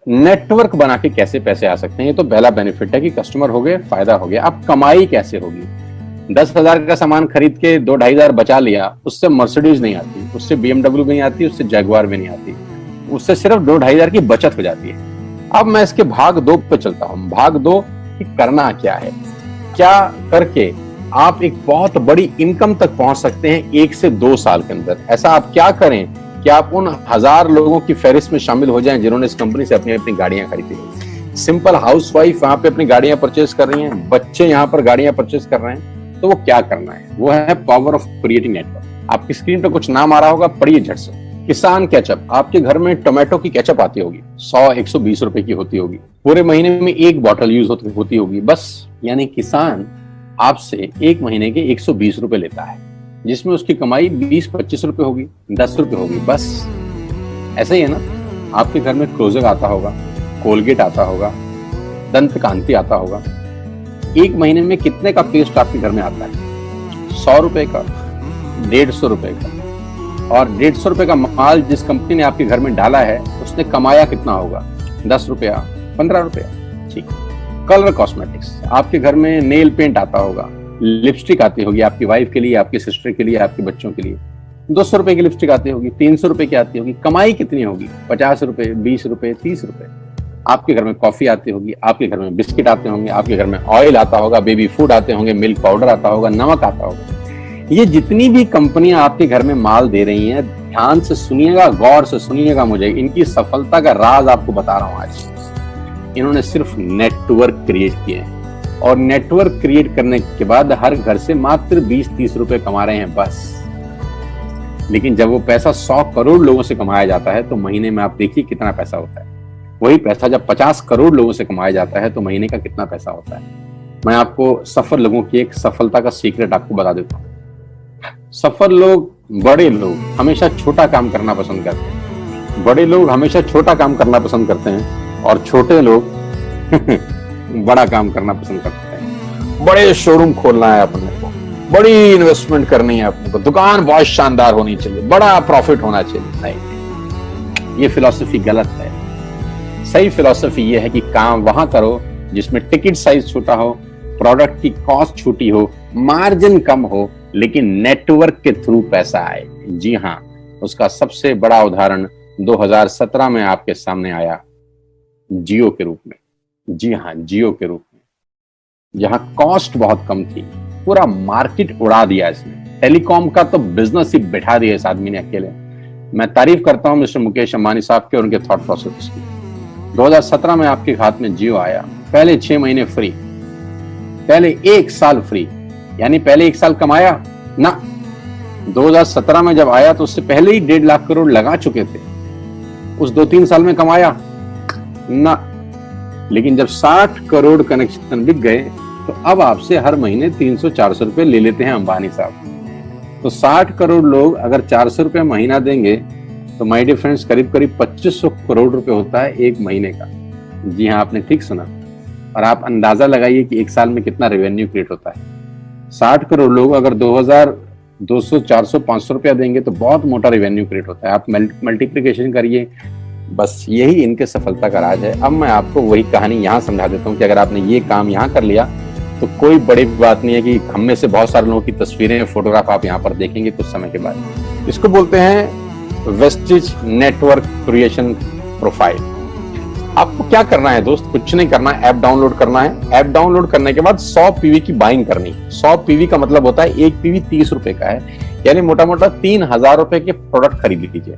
Network बना के कैसे पैसे आ सकते हैं, ये तो पहला बेनिफिट है कि कस्टमर हो गए, फायदा हो गया। अब कमाई कैसे होगी? 10,000 का सामान खरीद के 2-2,500 बचा लिया, उससे मर्सिडीज नहीं आती, उससे BMW भी नहीं आती, उससे जैगवार भी नहीं आती, उससे सिर्फ 2-2,500 की बचत हो जाती है। अब मैं इसके भाग 2 पे चलता हूं। भाग 2 कि करना क्या है, क्या करके आप एक बहुत बड़ी इनकम तक पहुंच सकते हैं 1 से 2 साल के अंदर। ऐसा आप क्या करें कि आप उन 1000 लोगों की फहरिस्त में शामिल हो जाएं जिन्होंने इस कंपनी से अपनी अपनी गाड़ियां खरीदी हैं। सिंपल हाउसवाइफ वहां पे अपनी गाड़ियां परचेज कर रही हैं, बच्चे यहाँ पर गाड़ियां परचेज कर रहे हैं। तो वो क्या करना है, वो है पावर ऑफ क्रिएटिंग नेटवर्क। आपकी स्क्रीन पर कुछ नाम आ रहा होगा, पढ़िए झट से। किसान केचप, आपके घर में टोमेटो की केचप आती होगी, 100-120 रुपए की होती होगी, पूरे महीने में 1 बॉटल यूज होती होगी बस। यानी किसान आपसे 1 महीने के 120 रुपए लेता है, जिसमें उसकी कमाई 20-25 रुपए होगी, 10 रुपए होगी बस। ऐसा ही है ना, आपके घर में क्लोजर आता होगा, कोलगेट आता होगा, दंत कांति आता होगा। 1 महीने में कितने का पेस्ट आपके घर में आता है? 100 रुपए का, 150 रुपए का। और 150 रुपए का माल जिस कंपनी ने आपके घर में डाला है, उसने कमाया कितना होगा? 10 रुपया, 15 रुपया। ठीक। कलर कॉस्मेटिक्स, आपके घर में नेल पेंट आता होगा, लिपस्टिक आती होगी आपकी वाइफ के लिए, आपकी सिस्टर के लिए, आपके बच्चों के लिए। 200 रुपए की लिपस्टिक आती होगी, 300 रुपए की आती होगी। कमाई कितनी होगी? 50 रुपए, 20 रुपए, 30 रुपए। आपके घर में कॉफी आती होगी, आपके घर में बिस्किट आते होंगे, आपके घर में ऑयल आता होगा, बेबी फूड आते होंगे, मिल्क पाउडर आता होगा, नमक आता होगा। ये जितनी भी कंपनियां आपके घर में माल दे रही हैं, ध्यान से सुनिएगा, गौर से सुनिएगा मुझे, इनकी सफलता का राज आपको बता रहा हूं आज। इन्होंने सिर्फ नेटवर्क क्रिएट किए हैं, और नेटवर्क क्रिएट करने के बाद हर घर से मात्र 20-30 रुपए कमा रहे हैं बस। लेकिन जब वो पैसा 100 करोड़ लोगों से कमाया जाता है तो महीने में आप देखिए कितना पैसा होता है। वही पैसा जब 50 करोड़ लोगों से कमाया जाता है तो महीने का कितना पैसा होता है। मैं आपको सफल लोगों की एक सफलता का सीक्रेट आपको बता देता हूँ। सफल लोग, बड़े लोग हमेशा छोटा काम करना पसंद करते हैं। बड़े लोग हमेशा छोटा काम करना पसंद करते हैं, और छोटे लोग बड़ा काम करना पसंद करते हैं। बड़े शोरूम खोलना है अपने को, बड़ी इन्वेस्टमेंट करनी है अपने को, दुकान बहुत शानदार होनी चाहिए, बड़ा प्रॉफिट होना चाहिए। नहीं, ये फिलॉसफी गलत है। सही फिलॉसफी ये है कि काम वहां करो जिसमें टिकट साइज छोटा हो, प्रोडक्ट की कॉस्ट छोटी हो, मार्जिन कम हो, लेकिन नेटवर्क के थ्रू पैसा आए। जी हाँ, उसका सबसे बड़ा उदाहरण 2017 में आपके सामने आया, जियो के रूप में। जी हाँ, जियो के रूप में, जहां कॉस्ट बहुत कम थी, पूरा मार्केट उड़ा दिया इसने। टेलीकॉम का तो बिजनेस ही बिठा दिया इस आदमी ने अकेले। मैं तारीफ करता हूं मिस्टर मुकेश अंबानी साहब के और उनके थॉट प्रोसेस की। 2017 में आपके हाथ में जियो आया, पहले 6 महीने फ्री, पहले 1 साल फ्री। यानी पहले 1 साल कमाया ना। 2017 में जब आया तो उससे पहले ही 1.5 लाख करोड़ लगा चुके थे। उस 2-3 साल में कमाया ना। लेकिन जब 60 करोड़ कनेक्शन बिक गए तो अब आपसे हर महीने 300-400 रुपए ले लेते हैं अंबानी साहब। तो 60 करोड़ लोग अगर 400 रुपए महीना देंगे तो माय डियर फ्रेंड्स, करीब करीब 2500 करोड़ रुपए होता है 1 महीने का। जी हाँ, आपने ठीक सुना। और आप अंदाजा लगाइए कि 1 साल में कितना रेवेन्यू क्रिएट होता है। 60 करोड़ लोग अगर 2000, 200, 400, 500 रुपया देंगे तो बहुत मोटा रेवेन्यू क्रिएट होता है। आप मल्टीप्लिकेशन करिए, बस यही इनके सफलता का राज है। अब मैं आपको वही कहानी यहाँ समझा देता हूँ कि अगर आपने ये काम यहाँ कर लिया तो कोई बड़ी बात नहीं है कि हम में से बहुत सारे लोगों की तस्वीरें, फोटोग्राफ आप यहाँ पर देखेंगे कुछ समय के बाद। इसको बोलते हैं वेस्टिज नेटवर्क क्रिएशन प्रोफाइल। आपको क्या करना है दोस्त? कुछ नहीं करना है, ऐप डाउनलोड करना है। ऐप डाउनलोड करने के बाद 100 पीवी की बाइंग करनी है। 100 पीवी का मतलब होता है 1 पीवी 30 रुपए का है, यानी मोटा मोटा 3000 रुपए के प्रोडक्ट खरीद लीजिए।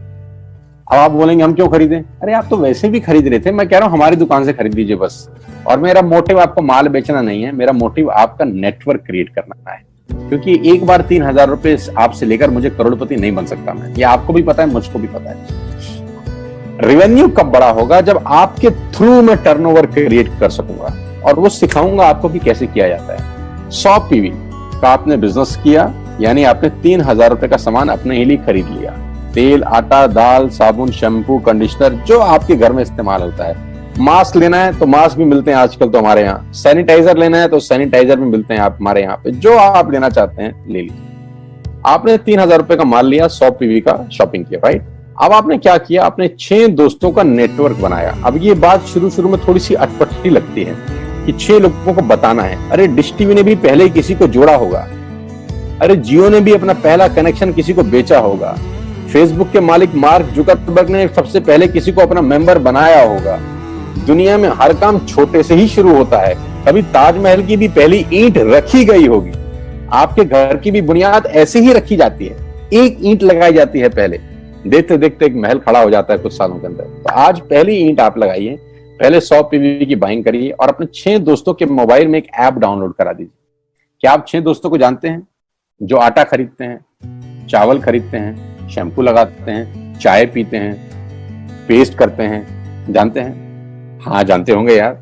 अब आप बोलेंगे हम क्यों खरीदें? अरे आप तो वैसे भी खरीद रहे थे, मैं कह रहा हूं हमारी दुकान से खरीद लीजिए बस। और मेरा मोटिव आपको माल बेचना नहीं है, मेरा मोटिव आपका नेटवर्क क्रिएट करना है। क्योंकि एक बार 3000 रुपए आपसे लेकर मुझे करोड़पति नहीं बन सकता मैं, ये आपको भी पता है, मुझको भी पता है। रेवेन्यू कब बड़ा होगा? जब आपके थ्रू मैं टर्नओवर क्रिएट कर सकूंगा, और वो सिखाऊंगा आपको कि कैसे किया जाता है। 100 पीवी का आपने बिजनेस किया, यानी आपने 3000 रुपए का सामान अपने ही लिए खरीद लिया। तेल, आटा, दाल, साबुन, शैम्पू, कंडीशनर, जो आपके घर में इस्तेमाल होता है। मास्क लेना है तो मास्क भी मिलते हैं आजकल तो हमारे यहाँ। सैनिटाइजर लेना है तो सैनिटाइजर भी मिलते हैं आप हमारे यहाँ पे। जो आप लेना चाहते हैं ले लीजिए। आपने 3000 रुपए का माल लिया, 100 पीवी का शॉपिंग किया, राइट? अब आपने क्या किया, आपने 6 दोस्तों का नेटवर्क बनाया। अब ये बात शुरू शुरू में थोड़ी सी अटपटी लगती है कि 6 लोगों को बताना है। अरे डिश टीवी ने भी पहले किसी को जोड़ा होगा, अरे जियो ने भी अपना पहला कनेक्शन किसी को बेचा होगा, फेसबुक के मालिक मार्क जुकरबर्ग ने सबसे पहले किसी को अपना मेंबर बनाया होगा। दुनिया में हर काम छोटे से ही शुरू होता है। कभी ताजमहल की भी पहली ईंट रखी गई होगी, आपके घर की भी बुनियाद ऐसे ही रखी जाती है, एक ईंट लगाई जाती है पहले, देखते देखते एक महल खड़ा हो जाता है कुछ सालों के अंदर। तो आज पहली ईंट आप लगाइए, पहले 100 पीवी की बाइंग करिए और अपने 6 दोस्तों के मोबाइल में एक ऐप डाउनलोड करा दीजिए। क्या आप 6 दोस्तों को जानते हैं जो आटा खरीदते हैं, चावल खरीदते हैं, शैम्पू लगाते हैं, चाय पीते हैं, पेस्ट करते हैं? जानते हैं? हाँ जानते होंगे यार।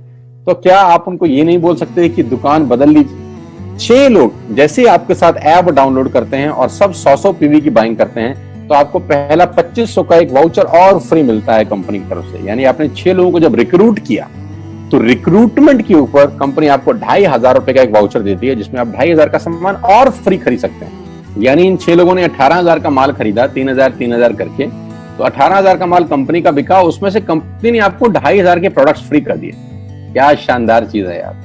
तो क्या आप उनको ये नहीं बोल सकते कि दुकान बदल लीजिए? 6 लोग जैसे आपके साथ ऐप डाउनलोड करते हैं और सब 100 पीवी की बाइंग करते हैं तो आपको पहला 2500 का एक वाउचर और फ्री मिलता है कंपनी की तरफ से। यानी आपने 6 लोगों को जब रिक्रूट किया तो रिक्रूटमेंट के ऊपर कंपनी आपको 2500 रुपए का एक वाउचर देती है जिसमें आप 2500 का सामान और फ्री खरीद सकते हैं। यानी इन 6 लोगों ने 18,000 का माल खरीदा, 3,000 करके, तो 18,000 का माल कंपनी का बिका, उसमें से कंपनी ने आपको 2500 के प्रोडक्ट्स फ्री कर दिए। क्या शानदार चीज है यार,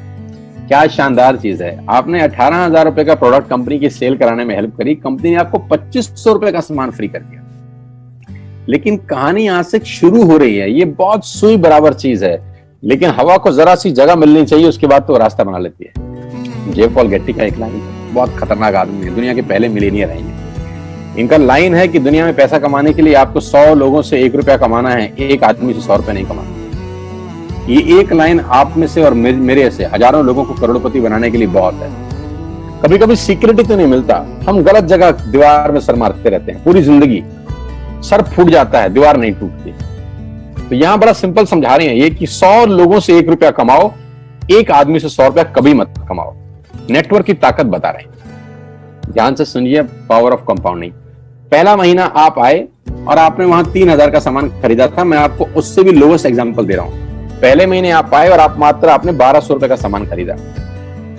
क्या शानदार चीज है। आपने 18,000 रुपए का प्रोडक्ट कंपनी की सेल कराने में हेल्प करी, कंपनी ने आपको 2500 रुपए का सामान फ्री कर दिया। लेकिन कहानी यहां से शुरू हो रही है। ये बहुत सुई बराबर चीज है, लेकिन हवा को जरा सी जगह मिलनी चाहिए, उसके बाद तो रास्ता बना लेती है। जे पॉल गेट्टी का एक लाइन, बहुत खतरनाक आदमी है, दुनिया के पहले मिलियनियर हैं। इनका लाइन है कि दुनिया में पैसा कमाने के लिए आपको 100 लोगों से 1 रुपया कमाना है, एक आदमी से 100 रुपया नहीं कमाना। ये एक लाइन आप में से और मेरे से हजारों लोगों को करोड़पति बनाने के लिए बहुत है। कभी कभी सिक्योरिटी तो नहीं मिलता, हम गलत जगह दीवार में सर मारते रहते हैं, पूरी जिंदगी सर फूट जाता है, दीवार नहीं टूटती। तो यहां बड़ा सिंपल समझा रहे हैं ये कि 100 लोगों से 1 रुपया कमाओ, एक आदमी से 100 रुपया कभी मत कमाओ। नेटवर्क की ताकत बता रहे हैं, ध्यान से सुनिए, पावर ऑफ कंपाउंडिंग। पहला महीना आप आए और आपने वहां 3,000 का सामान खरीदा था। मैं आपको उससे भी लोवेस्ट एग्जांपल दे रहा हूं। पहले महीने आप आए और आप मात्र आपने 1200 रुपए का सामान खरीदा।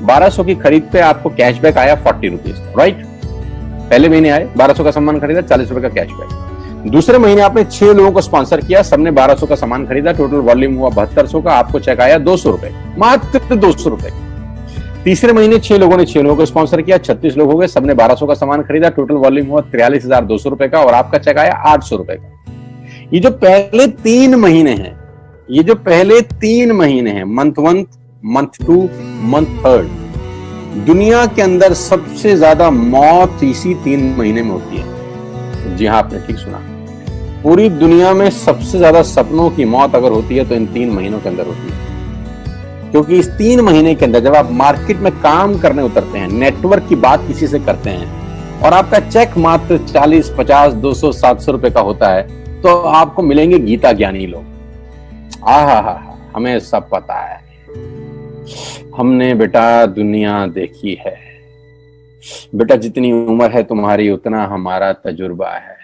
1200 की खरीद पे आपको कैशबैक आया 40 रुपीज, राइट? पहले महीने आए, 1200 का सामान खरीदा, 40 रुपए का कैशबैक। दूसरे महीने आपने 6 लोगों को स्पॉन्सर किया, सबने 1200 का सामान खरीदा, टोटल वॉल्यूम हुआ 7200 का, आपको चेक आया 200 रुपए, मात्र 200 रुपए। तीसरे महीने 6 लोगों ने 6 लोगों को स्पॉन्सर किया, 36 लोग हो गए, सबने 1200 का सामान खरीदा, टोटल वॉल्यूम हुआ 43,200 रुपए का और आपका चेक आया 800 रुपए का। ये जो पहले 3 महीने हैं, ये जो पहले 3 महीने हैं, मंथ 1, मंथ 2, मंथ 3, दुनिया के अंदर सबसे ज्यादा मौत इसी 3 महीने में होती है। जी हाँ, आपने ठीक सुना, पूरी दुनिया में सबसे ज्यादा सपनों की मौत अगर होती है तो इन 3 महीनों के अंदर होती है। क्योंकि इस 3 महीने के अंदर जब आप मार्केट में काम करने उतरते हैं, नेटवर्क की बात किसी से करते हैं और आपका चेक मात्र 40, 50, 200, 700 रुपए का होता है, तो आपको मिलेंगे गीता ज्ञानी लोग। हमें सब पता है, हमने बेटा दुनिया देखी है, बेटा जितनी उम्र है तुम्हारी उतना हमारा तजुर्बा है।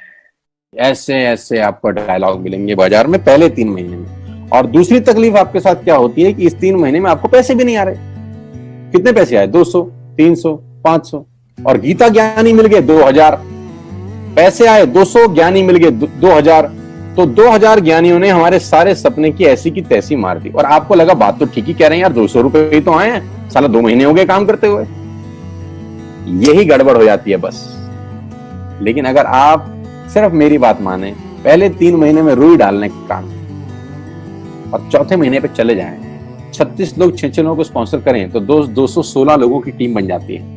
ऐसे ऐसे आपको डायलॉग मिलेंगे बाजार में पहले 3 महीने में। और दूसरी तकलीफ आपके साथ क्या होती है कि इस 3 महीने में आपको पैसे भी नहीं आ रहे। कितने पैसे आए? 200, 300, 500, और गीता ज्ञानी मिल गए 2000। पैसे आए 200, ज्ञानी मिल गए 2000, तो 2000 ज्ञानियों ने हमारे सारे सपने की ऐसी की तैसी मार दी। और आपको लगा बात तो ठीक ही कह रहे हैं यार, 200 रुपए ही तो आए हैं, साला 2 महीने हो गए काम करते हुए। यही गड़बड़ हो जाती है बस। लेकिन अगर आप सिर्फ मेरी बात माने, पहले 3 महीने में रुई डालने का काम और चौथे महीने पे चले जाएं, 36 लोग 6 लोगों को स्पॉन्सर करें तो 216 लोगों की टीम बन जाती है।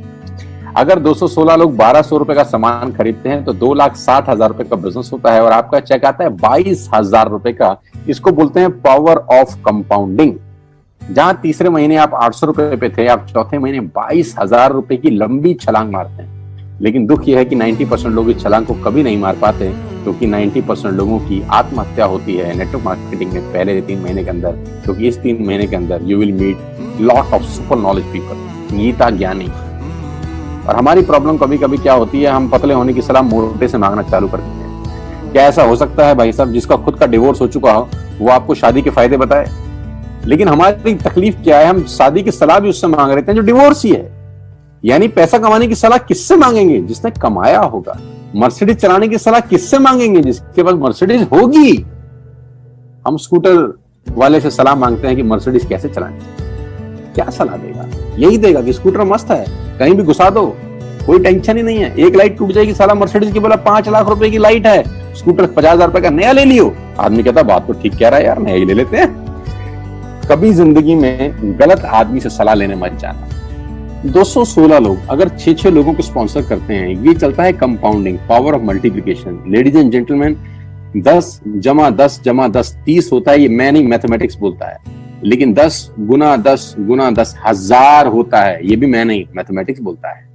अगर 216 लोग 1200 रुपए का सामान खरीदते हैं तो 2,60,000 रुपए का बिजनेस होता है और आपका चेक आता है 22,000 रुपए का। इसको बोलते हैं पावर ऑफ कंपाउंडिंग। जहां तीसरे महीने आप 800 रुपए पे थे, आप चौथे महीने 22,000 रुपए की लंबी छलांग मारते हैं। लेकिन दुख यह है कि 90% लोग इस छलांग को कभी नहीं मार पाते, क्योंकि 90% लोगों की आत्महत्या होती है नेटवर्क मार्केटिंग में पहले 3 महीने के अंदर। क्योंकि इस 3 महीने के अंदर you will meet lot of super knowledge people, गीता ज्ञानी। और हमारी प्रॉब्लम कभी कभी क्या होती है, हम पतले होने की सलाह मोटे से मांगना चालू कर देते हैं। क्या ऐसा हो सकता है भाई साहब, जिसका खुद का डिवोर्स हो चुका हो वो आपको शादी के फायदे बताए? लेकिन हमारी तकलीफ क्या है, हम शादी की सलाह भी उससे मांग रहे हैं जो डिवोर्स ही है। यानी पैसा कमाने की सलाह किससे मांगेंगे? जिसने कमाया होगा। मर्सिडीज चलाने की सलाह किससे मांगेंगे? जिसके पास मर्सिडीज होगी। हम स्कूटर वाले से सलाह मांगते हैं कि मर्सिडीज कैसे चलाएं। क्या सलाह देगा? यही देगा कि स्कूटर मस्त है, कहीं भी घुसा दो, कोई टेंशन ही नहीं है। एक लाइट टूट जाएगी, साला मर्सिडीज की बोला 5 लाख रुपए की लाइट है, स्कूटर 50,000 रुपए का नया ले लियो। आदमी कहता बात तो ठीक कह रहा है यार, नया ही ले लेते हैं। कभी जिंदगी में गलत आदमी से सलाह लेने मत जाना। 216 लोग अगर 6-6 लोगों को स्पॉन्सर करते हैं, ये चलता है compounding, power of multiplication. Ladies and gentleman, 10 × 10 = 10 30 होता है। ये मैं नहीं, मैथमेटिक्स बोलता है। लेकिन 10 × 10 × 10 1000 होता है। ये भी मैं नहीं, मैथमेटिक्स बोलता है।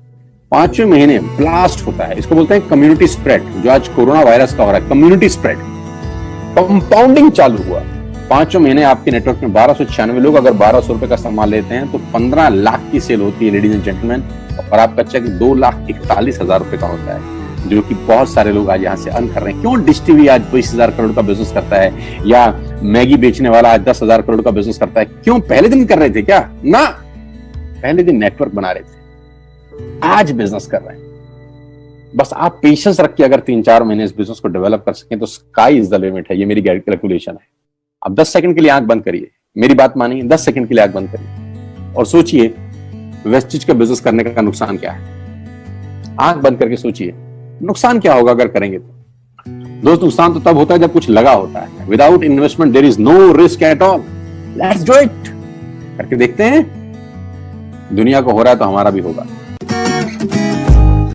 5वें महीने ब्लास्ट होता है। इसको बोलते हैं कम्युनिटी स्प्रेड, जो आज कोरोना वायरस का हो रहा है। कम्युनिटी स्प्रेड, कंपाउंडिंग चालू हुआ। 5वें महीने आपके नेटवर्क में 1296 लोग अगर 1200 रुपए का सामान लेते हैं तो 15 लाख की सेल होती है लेडीज एंड जेंटलमैन। और आपका चेक 2,41,000 रुपए का होता है, जो कि बहुत सारे लोग आज यहाँ से अर्न कर रहे हैं। क्यों डिश टीवी आज 20,000 करोड़ का बिजनेस करता है, या मैगी बेचने वाला आज 10,000 करोड़ का बिजनेस करता है? क्यों? पहले दिन कर रहे थे क्या? ना, पहले दिन नेटवर्क बना रहे थे, आज बिजनेस कर रहे हैं। बस आप पेशेंस रख के अगर 3-4 महीने इस बिजनेस को डेवलप कर सकें तो स्काई इज द लिमिट है। ये मेरी कैलकुलेशन है। अब 10 सेकंड के लिए आंख बंद करिए, मेरी बात मानिए, 10 सेकंड के लिए आंख बंद करिए और सोचिए वेस्टिज का बिजनेस करने का नुकसान क्या है। आंख बंद करके सोचिए नुकसान क्या होगा अगर करेंगे तो। दोस्त, नुकसान तो तब होता है जब कुछ लगा होता है। Without investment there is no risk at all. Let's do it. करके देखते हैं, दुनिया को हो रहा है तो हमारा भी होगा।